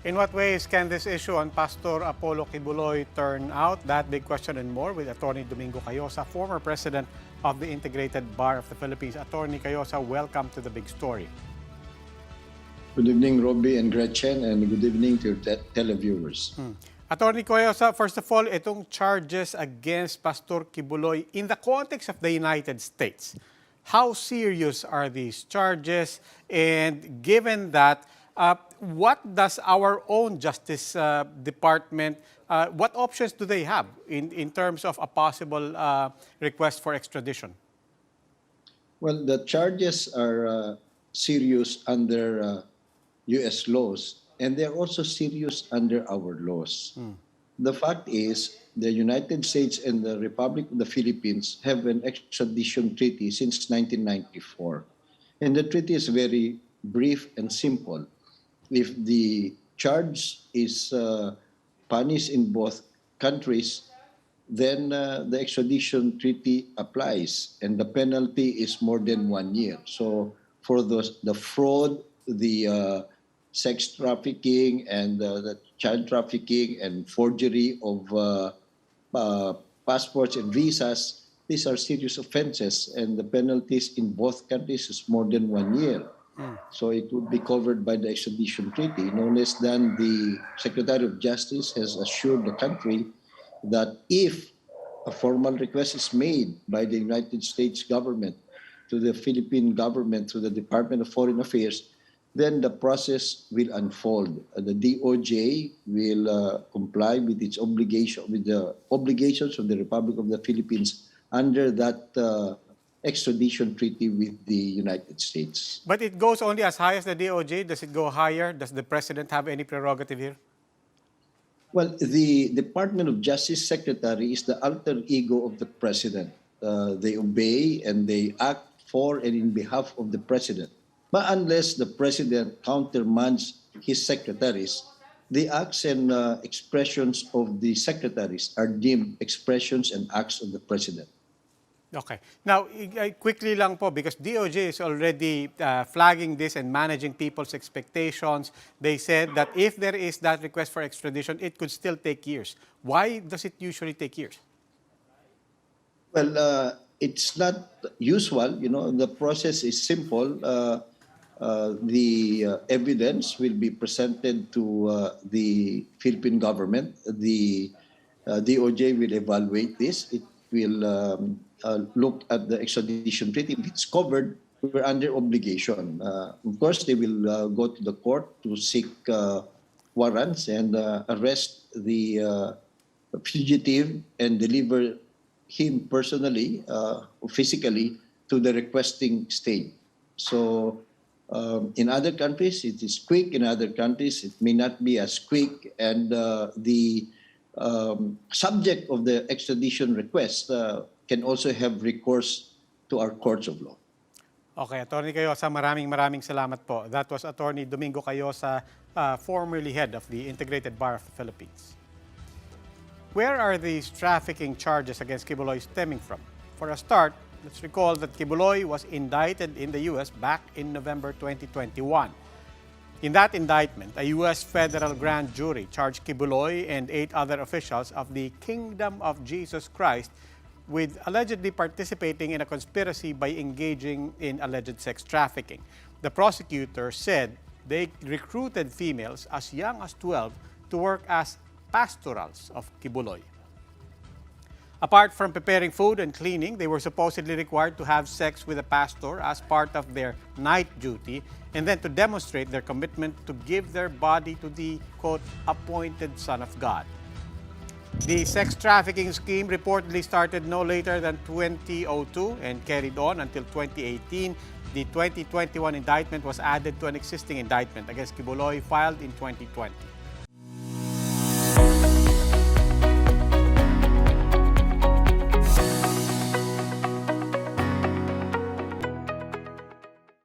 In what ways can this issue on Pastor Apollo Quiboloy turn out? That big question and more with Atty. Domingo Cayosa, former president of the Integrated Bar of the Philippines. Atty. Cayosa, welcome to the big story. Good evening, Robbie and Gretchen, and good evening to your televiewers. Atty. Cayosa, first of all, itong charges against Pastor Quiboloy in the context of the United States. How serious are these charges? And given that, what does our own Justice Department, what options do they have in terms of a possible request for extradition? Well, the charges are serious under U.S. laws, and they're also serious under our laws. The fact is, the United States and the Republic of the Philippines have an extradition treaty since 1994. And the treaty is very brief and simple. If the charge is punished in both countries, then the extradition treaty applies, and the penalty is more than 1 year. So for the fraud, the sex trafficking, and the child trafficking and forgery of passports and visas, these are serious offenses, and the penalties in both countries is more than 1 year. So it would be covered by the extradition treaty. No less than the Secretary of Justice has assured the country that if a formal request is made by the United States government to the Philippine government through the Department of Foreign Affairs, then the process will unfold. The DOJ will comply with its obligation, with the obligations of the Republic of the Philippines under that extradition treaty with the United States. But it goes only as high as the DOJ. Does it go higher? Does the President have any prerogative here? Well, the Department of Justice Secretary is the alter ego of the President. They obey and they act for and in behalf of the President. But unless the President countermands his secretaries, the acts and expressions of the secretaries are deemed expressions and acts of the President. Okay. Now, quickly lang po, because DOJ is already flagging this and managing people's expectations. They said that if there is that request for extradition, it could still take years. Why does it usually take years? Well, it's not usual. You know, the process is simple. The evidence will be presented to the Philippine government. The DOJ will evaluate this. It will look at the extradition treaty. If it's covered, we're under obligation. Of course, they will go to the court to seek warrants and arrest the fugitive and deliver him personally, physically, to the requesting state. So in other countries, it is quick. In other countries, it may not be as quick. And the subject of the extradition request can also have recourse to our courts of law. Okay, Atty. Cayosa, maraming salamat po. That was Atty. Domingo Cayosa, formerly head of the Integrated Bar of the Philippines. Where are these trafficking charges against Quiboloy stemming from? For a start, let's recall that Quiboloy was indicted in the U.S. back in November 2021. In that indictment, a U.S. federal grand jury charged Quiboloy and 8 other officials of the Kingdom of Jesus Christ with allegedly participating in a conspiracy by engaging in alleged sex trafficking. The prosecutor said they recruited females as young as 12 to work as pastorals of Quiboloy. Apart from preparing food and cleaning, they were supposedly required to have sex with a pastor as part of their night duty and then to demonstrate their commitment to give their body to the, quote, appointed Son of God. The sex trafficking scheme reportedly started no later than 2002 and carried on until 2018. The 2021 indictment was added to an existing indictment against Quiboloy filed in 2020.